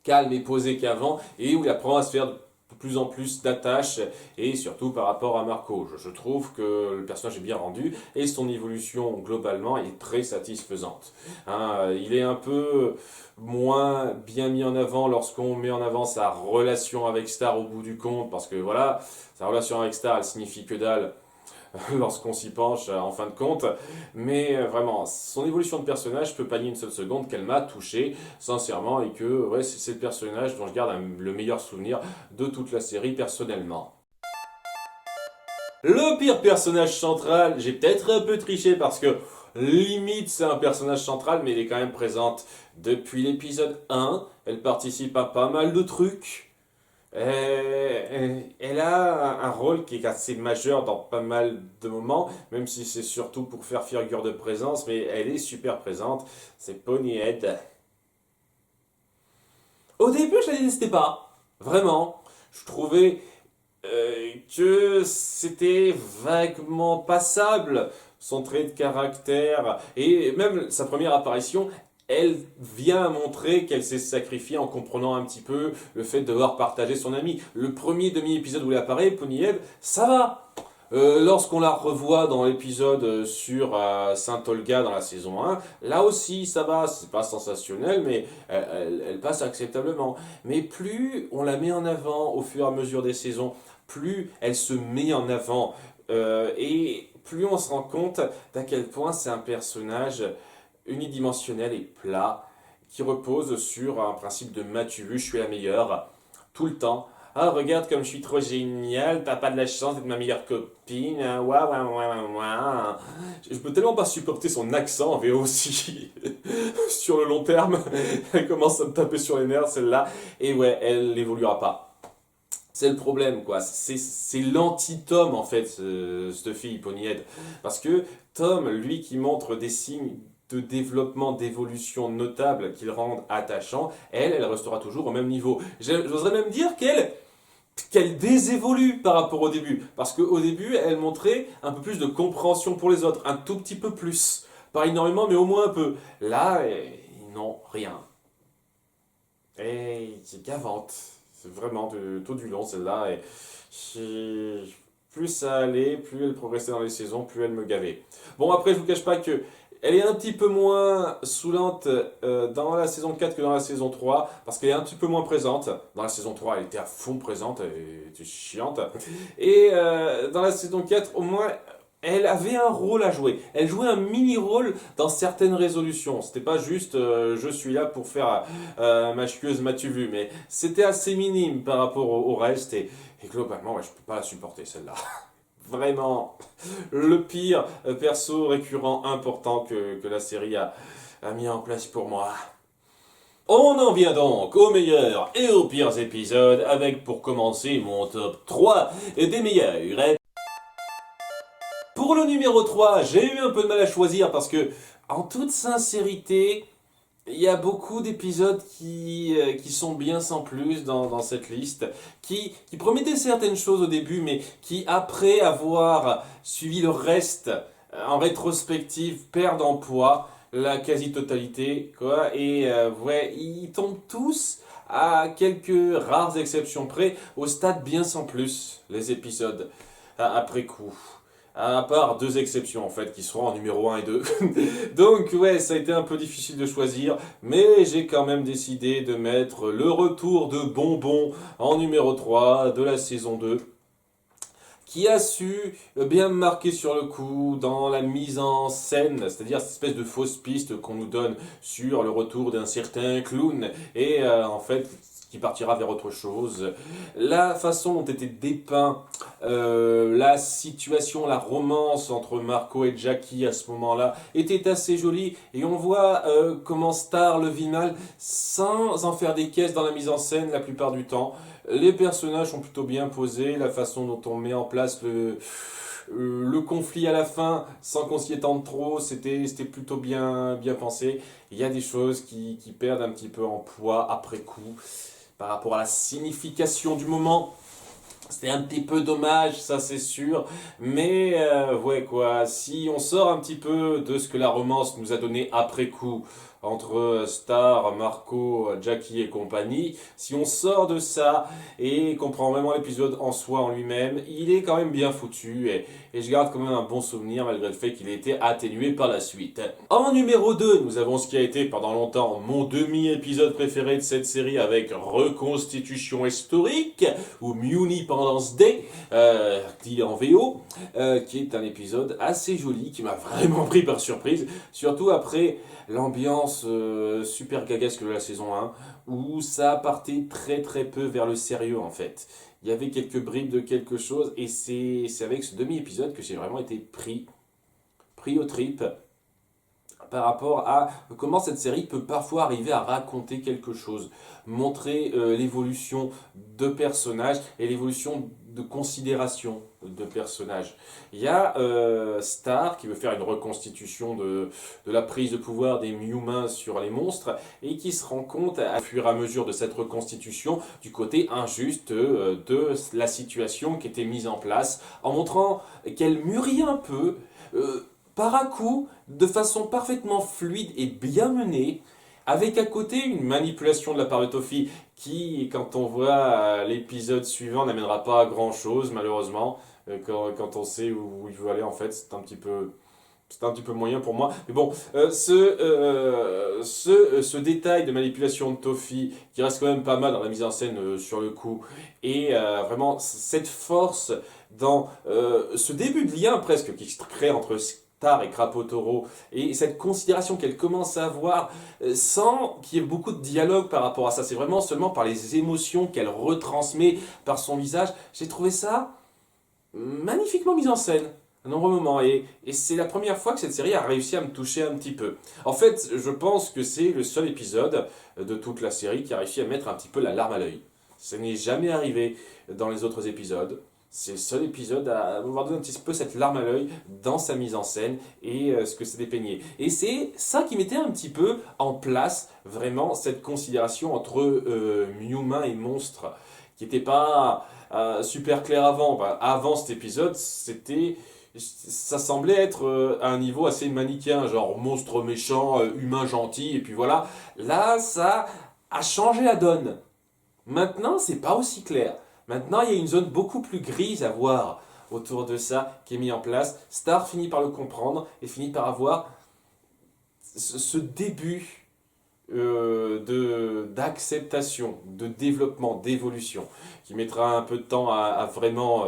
calme et posé qu'avant, et où il apprend à se faire de plus en plus d'attaches, et surtout par rapport à Marco. Je trouve que le personnage est bien rendu, et son évolution globalement est très satisfaisante. Hein, il est un peu moins bien mis en avant lorsqu'on met en avant sa relation avec Star au bout du compte, parce que voilà, sa relation avec Star, elle signifie que dalle lorsqu'on s'y penche en fin de compte, mais vraiment son évolution de personnage, je peux pas nier une seule seconde qu'elle m'a touché sincèrement et que ouais, c'est le personnage dont je garde le meilleur souvenir de toute la série personnellement. Le pire personnage central, j'ai peut-être un peu triché parce que limite c'est un personnage central, mais il est quand même présente depuis l'épisode 1, elle participe à pas mal de trucs. Elle a un rôle qui est assez majeur dans pas mal de moments, même si c'est surtout pour faire figure de présence, mais elle est super présente, c'est Ponyhead. Au début, je la détestais pas, vraiment. Je trouvais que c'était vaguement passable, son trait de caractère, et même sa première apparition, elle vient montrer qu'elle s'est sacrifiée en comprenant un petit peu le fait de devoir partager son ami. Le premier demi-épisode où elle apparaît, Ponyhead, ça va. Lorsqu'on la revoit dans l'épisode sur Saint-Olga dans la saison 1, là aussi ça va, c'est pas sensationnel, mais elle passe acceptablement. Mais plus on la met en avant au fur et à mesure des saisons, plus elle se met en avant, et plus on se rend compte d'à quel point c'est un personnage unidimensionnel et plat, qui repose sur un principe de m'as-tu vu, je suis la meilleure, tout le temps. Ah, regarde comme je suis trop génial, t'as pas de la chance d'être ma meilleure copine, hein, ouah, ouah, ouah, ouah, ouah. Je peux tellement pas supporter son accent en VO aussi. Sur le long terme, elle commence à me taper sur les nerfs, celle-là. Et ouais, elle n'évoluera pas. C'est le problème, quoi. C'est l'anti-Tom, en fait, cette fille, Ponyhead. Parce que Tom, lui, qui montre des signes de développement, d'évolution notable qui le rendent attachant, elle restera toujours au même niveau. J'oserais même dire qu'elle désévolue par rapport au début. Parce qu'au début, elle montrait un peu plus de compréhension pour les autres, un tout petit peu plus. Pas énormément, mais au moins un peu. Là, non, rien. Et c'est gavante. C'est vraiment tout du long, celle-là. Et plus ça allait, plus elle progressait dans les saisons, plus elle me gavait. Bon, après, je vous cache pas que elle est un petit peu moins saoulante dans la saison 4 que dans la saison 3, parce qu'elle est un petit peu moins présente. Dans la saison 3, elle était à fond présente, elle était chiante. Et dans la saison 4, au moins, elle avait un rôle à jouer. Elle jouait un mini-rôle dans certaines résolutions. C'était pas juste je suis là pour faire ma chieuse, m'as-tu vu, mais c'était assez minime par rapport au reste. Et globalement, ouais, je peux pas la supporter celle-là. Vraiment, le pire perso récurrent important que la série a mis en place pour moi. On en vient donc aux meilleurs et aux pires épisodes, avec pour commencer mon top 3 des meilleurs. Pour le numéro 3, j'ai eu un peu de mal à choisir parce que, en toute sincérité, il y a beaucoup d'épisodes qui sont bien sans plus dans cette liste, qui promettaient certaines choses au début, mais qui, après avoir suivi le reste en rétrospective, perdent en poids la quasi-totalité, quoi. Et ouais, ils tombent tous, à quelques rares exceptions près, au stade bien sans plus, les épisodes, après coup. À part deux exceptions en fait, qui seront en numéro 1 et 2. Donc ouais, ça a été un peu difficile de choisir, mais j'ai quand même décidé de mettre le retour de Bonbon en numéro 3 de la saison 2, qui a su bien me marquer sur le coup dans la mise en scène, c'est-à-dire cette espèce de fausse piste qu'on nous donne sur le retour d'un certain clown, et en fait qui partira vers autre chose. La façon dont était dépeint la situation, la romance entre Marco et Jackie à ce moment-là était assez jolie, et on voit comment Star le vit mal sans en faire des caisses dans la mise en scène la plupart du temps. Les personnages sont plutôt bien posés, la façon dont on met en place le conflit à la fin, sans qu'on s'y étende trop, c'était plutôt bien pensé. Il y a des choses qui perdent un petit peu en poids après coup, par rapport à la signification du moment. C'était un petit peu dommage, ça c'est sûr, mais ouais quoi, si on sort un petit peu de ce que la romance nous a donné après coup, entre Star, Marco, Jackie et compagnie, si on sort de ça et qu'on prend vraiment l'épisode en soi, en lui-même, il est quand même bien foutu, et je garde quand même un bon souvenir malgré le fait qu'il ait été atténué par la suite. En numéro 2, nous avons ce qui a été pendant longtemps mon demi-épisode préféré de cette série, avec Reconstitution historique, ou Munipendance Day, dit en VO, qui est un épisode assez joli, qui m'a vraiment pris par surprise, surtout après l'ambiance super gagasque de la saison 1, où ça partait très très peu vers le sérieux en fait. Il y avait quelques bribes de quelque chose, et c'est avec ce demi-épisode que j'ai vraiment été pris aux tripes par rapport à comment cette série peut parfois arriver à raconter quelque chose, montrer l'évolution de personnages et l'évolution de considération de personnages. Il y a Star qui veut faire une reconstitution de la prise de pouvoir des humains sur les monstres, et qui se rend compte au fur et à mesure de cette reconstitution du côté injuste de la situation qui était mise en place, en montrant qu'elle mûrit un peu par un coup, de façon parfaitement fluide et bien menée, avec à côté une manipulation de la part de Toffee qui, quand on voit l'épisode suivant, n'amènera pas à grand chose malheureusement. quand on sait où il veut aller, en fait, c'est un petit peu moyen pour moi. Mais bon, ce détail de manipulation de Toffee, qui reste quand même pas mal dans la mise en scène sur le coup, et vraiment cette force dans ce début de lien presque qui se crée entre Star et Crapaud Toro, et cette considération qu'elle commence à avoir sans qu'il y ait beaucoup de dialogue par rapport à ça. C'est vraiment seulement par les émotions qu'elle retransmet par son visage. J'ai trouvé ça magnifiquement mis en scène à nombreux moments. Et c'est la première fois que cette série a réussi à me toucher un petit peu. En fait, je pense que c'est le seul épisode de toute la série qui a réussi à mettre un petit peu la larme à l'œil. Ça n'est jamais arrivé dans les autres épisodes. C'est le seul épisode à avoir donné un petit peu cette larme à l'œil dans sa mise en scène et ce que c'est dépeigné. Et c'est ça qui mettait un petit peu en place vraiment cette considération entre humain et monstre qui n'était pas super clair avant. Enfin, avant cet épisode, ça semblait être à un niveau assez manichéen, genre monstre méchant, humain gentil, et puis voilà. Là, ça a changé la donne. Maintenant, c'est pas aussi clair. Maintenant, il y a une zone beaucoup plus grise à voir autour de ça qui est mis en place. Star finit par le comprendre et finit par avoir ce début d'acceptation, de développement, d'évolution, qui mettra un peu de temps à vraiment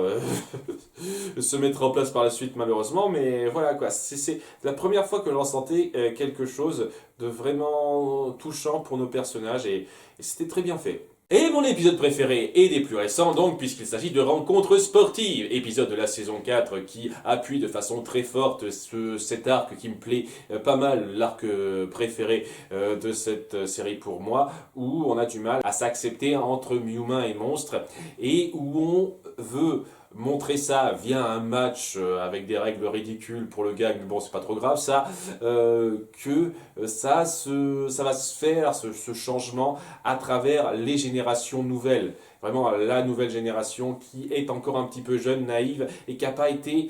se mettre en place par la suite malheureusement, mais voilà quoi, c'est la première fois que j'en sentais quelque chose de vraiment touchant pour nos personnages et c'était très bien fait. Et mon épisode préféré et des plus récents donc, puisqu'il s'agit de Rencontres sportives, épisode de la saison 4 qui appuie de façon très forte cet arc qui me plaît pas mal, l'arc préféré de cette série pour moi, où on a du mal à s'accepter entre humain et monstre, et où on veut montrer ça via un match avec des règles ridicules pour le gag, mais bon c'est pas trop grave ça, que ça va se faire, ce changement à travers les générations nouvelles. Vraiment la nouvelle génération qui est encore un petit peu jeune, naïve et qui n'a pas été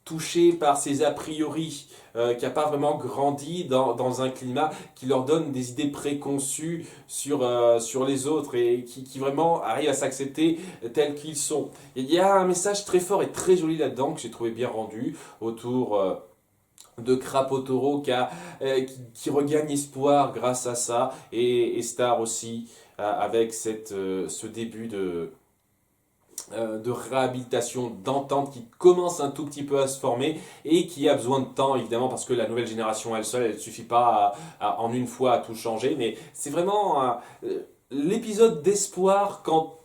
touchée par ses a priori, qui n'a pas vraiment grandi dans un climat qui leur donne des idées préconçues sur les autres et qui vraiment arrive à s'accepter tels qu'ils sont. Il y a un message très fort et très joli là-dedans que j'ai trouvé bien rendu autour de Crapaud Toro qui regagne espoir grâce à ça et Star aussi avec ce début de réhabilitation, d'entente qui commence un tout petit peu à se former et qui a besoin de temps évidemment parce que la nouvelle génération elle seule elle ne suffit pas en une fois à tout changer, mais c'est vraiment l'épisode d'espoir quant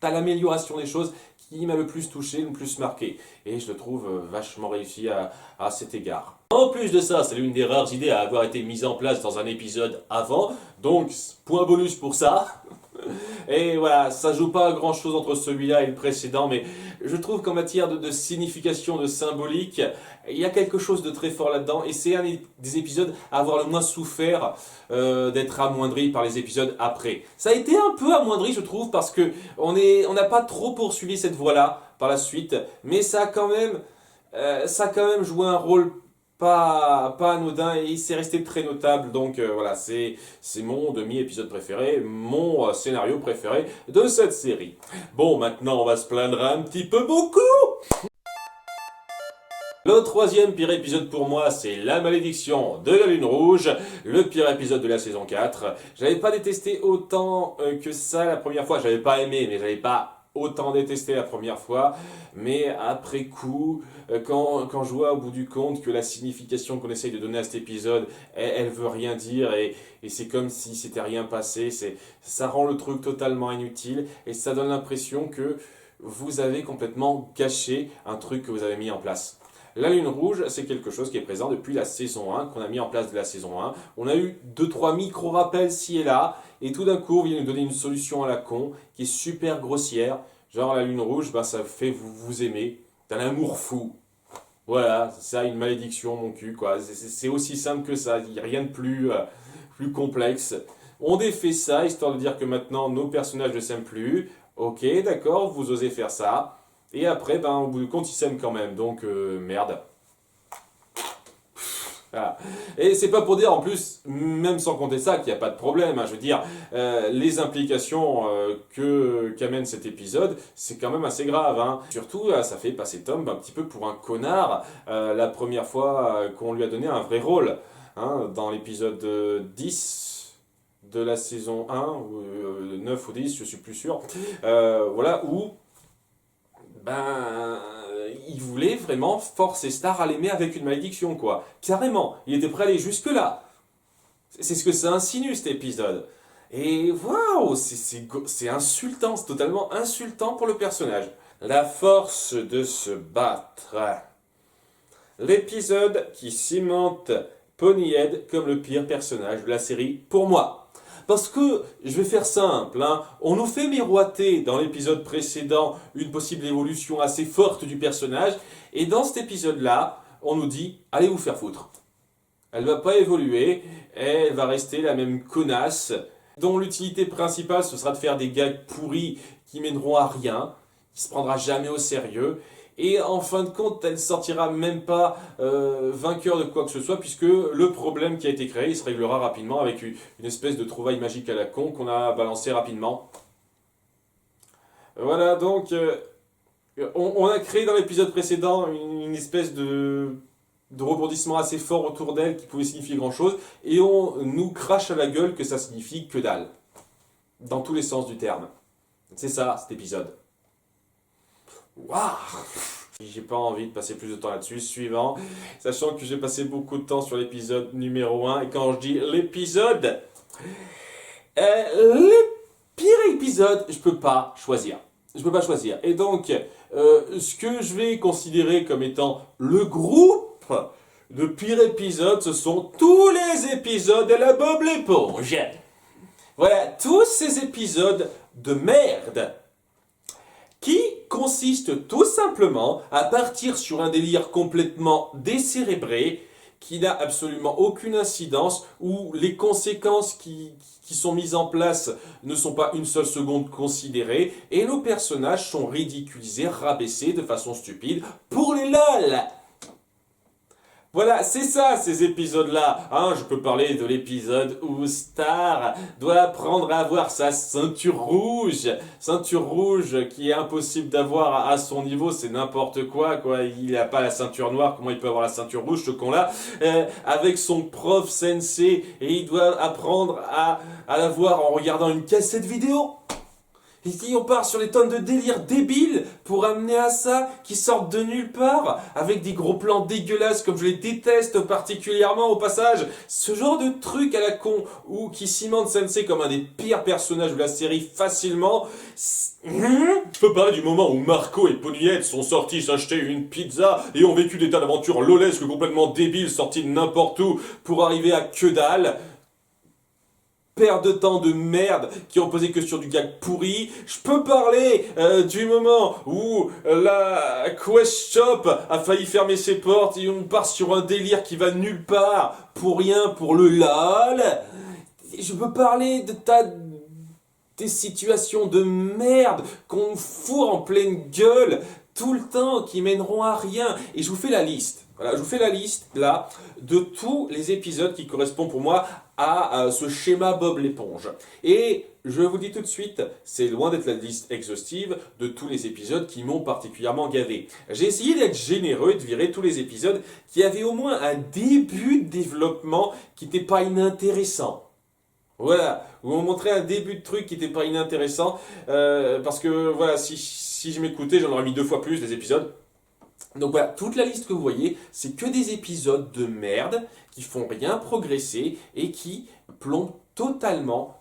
à l'amélioration des choses qui m'a le plus touché, le plus marqué et je le trouve vachement réussi à cet égard. En plus de ça, c'est l'une des rares idées à avoir été mise en place dans un épisode avant, donc point bonus pour ça. Et voilà, ça joue pas grand chose entre celui-là et le précédent, mais je trouve qu'en matière de signification, de symbolique, il y a quelque chose de très fort là-dedans, et c'est un des épisodes à avoir le moins souffert d'être amoindri par les épisodes après. Ça a été un peu amoindri, je trouve, parce que on n'a pas trop poursuivi cette voie-là par la suite, mais ça a quand même joué un rôle pas anodin et c'est resté très notable. Donc voilà, c'est mon demi-épisode préféré, mon scénario préféré de cette série. Bon, maintenant on va se plaindre un petit peu beaucoup. Le troisième pire épisode pour moi, c'est La Malédiction de la Lune Rouge, le pire épisode de la saison 4. J'avais pas détesté autant que ça la première fois, j'avais pas aimé, mais j'avais pas autant détesté la première fois, mais après coup, quand je vois au bout du compte que la signification qu'on essaye de donner à cet épisode, elle veut rien dire et c'est comme si c'était rien passé, ça rend le truc totalement inutile et ça donne l'impression que vous avez complètement gâché un truc que vous avez mis en place. La Lune Rouge, c'est quelque chose qui est présent depuis la saison 1, qu'on a mis en place de la saison 1. On a eu 2-3 micro-rappels ci et là, et tout d'un coup, on vient nous donner une solution à la con, qui est super grossière. Genre, la Lune Rouge, ça fait vous aimer. T'as un amour fou. Voilà, c'est ça, une malédiction, mon cul, quoi. C'est aussi simple que ça, il n'y a rien de plus complexe. On défait ça, histoire de dire que maintenant, nos personnages ne s'aiment plus. Ok, d'accord, vous osez faire ça. Et après, au bout du compte, ils s'aiment quand même. Donc, merde. Voilà. Et c'est pas pour dire en plus, même sans compter ça, qu'il n'y a pas de problème. Hein. Je veux dire, les implications qu'amène cet épisode, c'est quand même assez grave. Hein. Surtout, ça fait passer Tom un petit peu pour un connard la première fois qu'on lui a donné un vrai rôle. Hein, dans l'épisode 10 de la saison 1, ou 9 ou 10, je suis plus sûr. Voilà, où il voulait vraiment forcer Star à l'aimer avec une malédiction, quoi. Carrément, il était prêt à aller jusque-là. C'est ce que ça insinue, cet épisode. Et waouh, c'est insultant, c'est totalement insultant pour le personnage. La force de se battre. L'épisode qui cimente Ponyhead comme le pire personnage de la série pour moi. Parce que, je vais faire simple, hein, on nous fait miroiter dans l'épisode précédent une possible évolution assez forte du personnage, et dans cet épisode-là, on nous dit « allez vous faire foutre ». Elle va pas évoluer, elle va rester la même connasse, dont l'utilité principale ce sera de faire des gags pourris qui mèneront à rien, qui se prendra jamais au sérieux, et en fin de compte, elle sortira même pas vainqueur de quoi que ce soit, puisque le problème qui a été créé, il se réglera rapidement avec une espèce de trouvaille magique à la con qu'on a balancé rapidement. Voilà, donc, on a créé dans l'épisode précédent une espèce de rebondissement assez fort autour d'elle qui pouvait signifier grand chose, et on nous crache à la gueule que ça signifie que dalle. Dans tous les sens du terme. C'est ça, cet épisode. Waouh! J'ai pas envie de passer plus de temps là-dessus. Suivant, sachant que j'ai passé beaucoup de temps sur l'épisode numéro 1, et quand je dis l'épisode, les pires épisodes, je peux pas choisir. Je peux pas choisir. Et donc, ce que je vais considérer comme étant le groupe de pires épisodes, ce sont tous les épisodes de la Bob l'éponge. Voilà, tous ces épisodes de merde qui consistent tout simplement à partir sur un délire complètement décérébré qui n'a absolument aucune incidence, où les conséquences qui sont mises en place ne sont pas une seule seconde considérées, et nos personnages sont ridiculisés, rabaissés de façon stupide pour les LOL. Voilà, c'est ça, ces épisodes-là. Hein, je peux parler de l'épisode où Star doit apprendre à avoir sa ceinture rouge qui est impossible d'avoir à son niveau, c'est n'importe quoi. Il n'a pas la ceinture noire, comment il peut avoir la ceinture rouge, ce con-là, avec son prof sensei, et il doit apprendre à l'avoir en regardant une cassette vidéo. Ici, on part sur des tonnes de délires débiles pour amener à ça, qui sortent de nulle part, avec des gros plans dégueulasses comme je les déteste particulièrement au passage. Ce genre de truc à la con, ou qui cimente Sensei comme un des pires personnages de la série facilement. Je peux parler du moment où Marco et Ponyhead sont sortis s'acheter une pizza et ont vécu des tas d'aventures lolesques complètement débiles sorties de n'importe où pour arriver à que dalle. Perte de temps de merde qui ont posé que sur du gag pourri. Je peux parler du moment où la Quest Shop a failli fermer ses portes et on part sur un délire qui va nulle part pour rien, pour le LOL. Je peux parler de des situations de merde qu'on fourre en pleine gueule tout le temps, qui mèneront à rien. Et je vous fais la liste. Voilà, je vous fais la liste, là, de tous les épisodes qui correspondent pour moi à ce schéma Bob l'éponge. Et je vous dis tout de suite, c'est loin d'être la liste exhaustive de tous les épisodes qui m'ont particulièrement gavé. J'ai essayé d'être généreux et de virer tous les épisodes qui avaient au moins un début de développement qui n'était pas inintéressant. Voilà, où on montrait un début de truc qui n'était pas inintéressant, parce que voilà, si je m'écoutais, j'en aurais mis 2 fois plus des épisodes. Donc voilà, toute la liste que vous voyez, c'est que des épisodes de merde qui font rien progresser et qui plombent totalement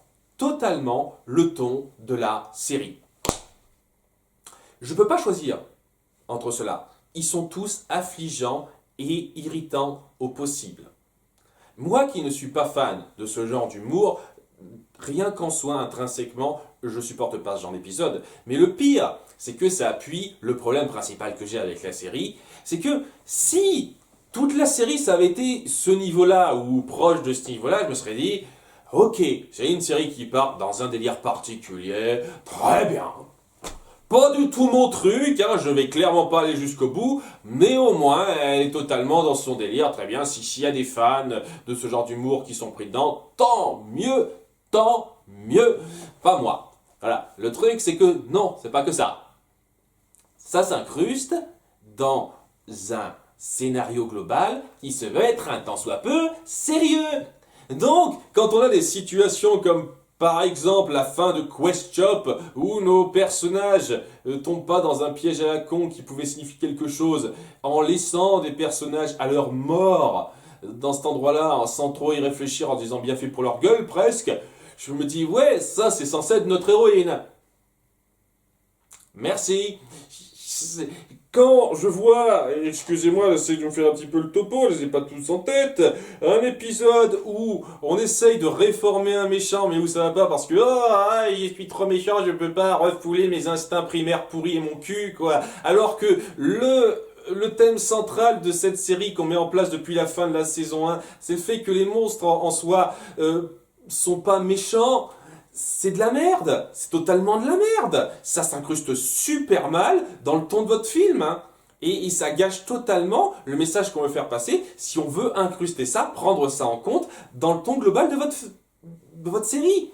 le ton de la série. Je ne peux pas choisir entre ceux-là. Ils sont tous affligeants et irritants au possible. Moi qui ne suis pas fan de ce genre d'humour, rien qu'en soi intrinsèquement, je supporte pas ce genre d'épisode. Mais le pire, c'est que ça appuie le problème principal que j'ai avec la série, c'est que si toute la série ça avait été ce niveau-là ou proche de ce niveau-là, je me serais dit, ok, c'est une série qui part dans un délire particulier, très bien. pas du tout mon truc, hein, je vais clairement pas aller jusqu'au bout, mais au moins elle est totalement dans son délire, très bien, s'il y a des fans de ce genre d'humour qui sont pris dedans, tant mieux, pas moi. Voilà, le truc c'est que non, c'est pas que ça. Ça s'incruste dans un scénario global qui se veut être un tant soit peu sérieux. Donc, quand on a des situations comme par exemple la fin de Quest Shop où nos personnages tombent pas dans un piège à la con qui pouvait signifier quelque chose en laissant des personnages à leur mort dans cet endroit-là sans trop y réfléchir en disant bien fait pour leur gueule presque, je me dis ouais ça c'est censé être notre héroïne. Merci. Quand je vois, excusez-moi, j'essaie de me faire un petit peu le topo, je les ai pas tous en tête, un épisode où on essaye de réformer un méchant, mais où ça va pas parce que je suis trop méchant, je peux pas refouler mes instincts primaires pourris et mon cul, quoi. Alors que le thème central de cette série qu'on met en place depuis la fin de la saison 1, c'est le fait que les monstres en soi sont pas méchants. C'est de la merde, c'est totalement de la merde. Ça s'incruste super mal dans le ton de votre film. Hein. Et ça gâche totalement le message qu'on veut faire passer si on veut incruster ça, prendre ça en compte dans le ton global de votre série.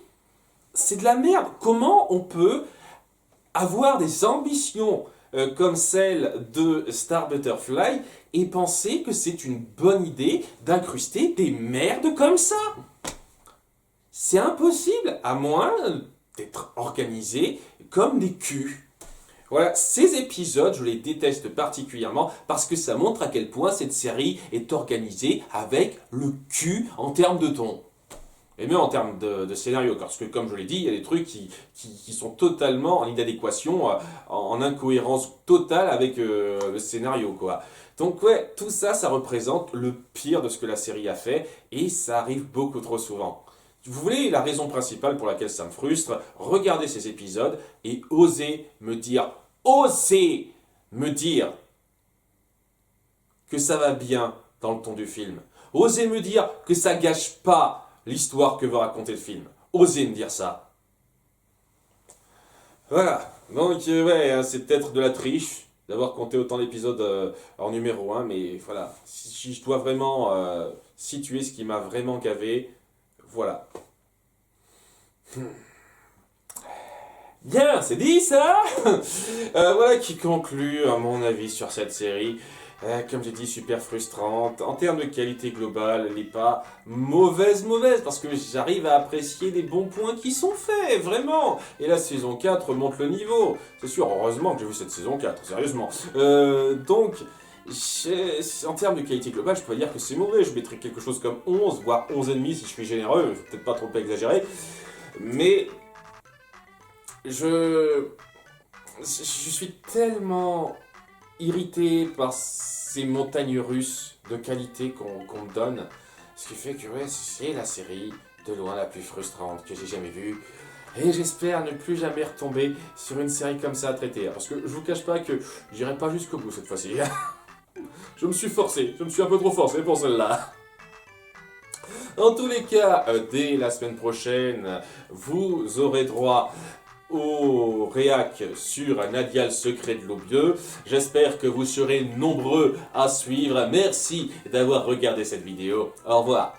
C'est de la merde. Comment on peut avoir des ambitions comme celle de Star Butterfly et penser que c'est une bonne idée d'incruster des merdes comme ça ? C'est impossible, à moins d'être organisé comme des culs. Voilà, ces épisodes, je les déteste particulièrement parce que ça montre à quel point cette série est organisée avec le cul en termes de ton. Et même en termes de scénario, parce que comme je l'ai dit, il y a des trucs qui sont totalement en inadéquation, en incohérence totale avec le scénario, quoi. Donc ouais, tout ça, ça représente le pire de ce que la série a fait, et ça arrive beaucoup trop souvent. Vous voulez la raison principale pour laquelle ça me frustre? Regardez ces épisodes et osez me dire que ça va bien dans le ton du film. Osez me dire que ça gâche pas l'histoire que veut raconter le film. Osez me dire ça. Voilà. Donc ouais, hein, c'est peut-être de la triche d'avoir compté autant d'épisodes en numéro 1, mais voilà. Si je dois vraiment situer ce qui m'a vraiment gavé, voilà. Bien, c'est dit ça. Voilà qui conclut à mon avis sur cette série. Comme j'ai dit, super frustrante. En termes de qualité globale, elle n'est pas mauvaise, parce que j'arrive à apprécier les bons points qui sont faits, vraiment. Et la saison 4 monte le niveau. C'est sûr, heureusement que j'ai vu cette saison 4, sérieusement. Donc, en termes de qualité globale, je peux pas dire que c'est mauvais. Je mettrais quelque chose comme 11, voire 11,5 si je suis généreux. Peut-être pas trop exagéré. Mais je suis tellement irrité par ces montagnes russes de qualité qu'on me donne. Ce qui fait que ouais, c'est la série de loin la plus frustrante que j'ai jamais vue. Et j'espère ne plus jamais retomber sur une série comme ça à traiter. Parce que je vous cache pas que j'irai pas jusqu'au bout cette fois-ci. Je me suis forcé, je me suis un peu trop forcé pour celle-là. En tous les cas, dès la semaine prochaine, vous aurez droit au réac sur Nadia le secret de l'Aubieux. J'espère que vous serez nombreux à suivre. Merci d'avoir regardé cette vidéo. Au revoir.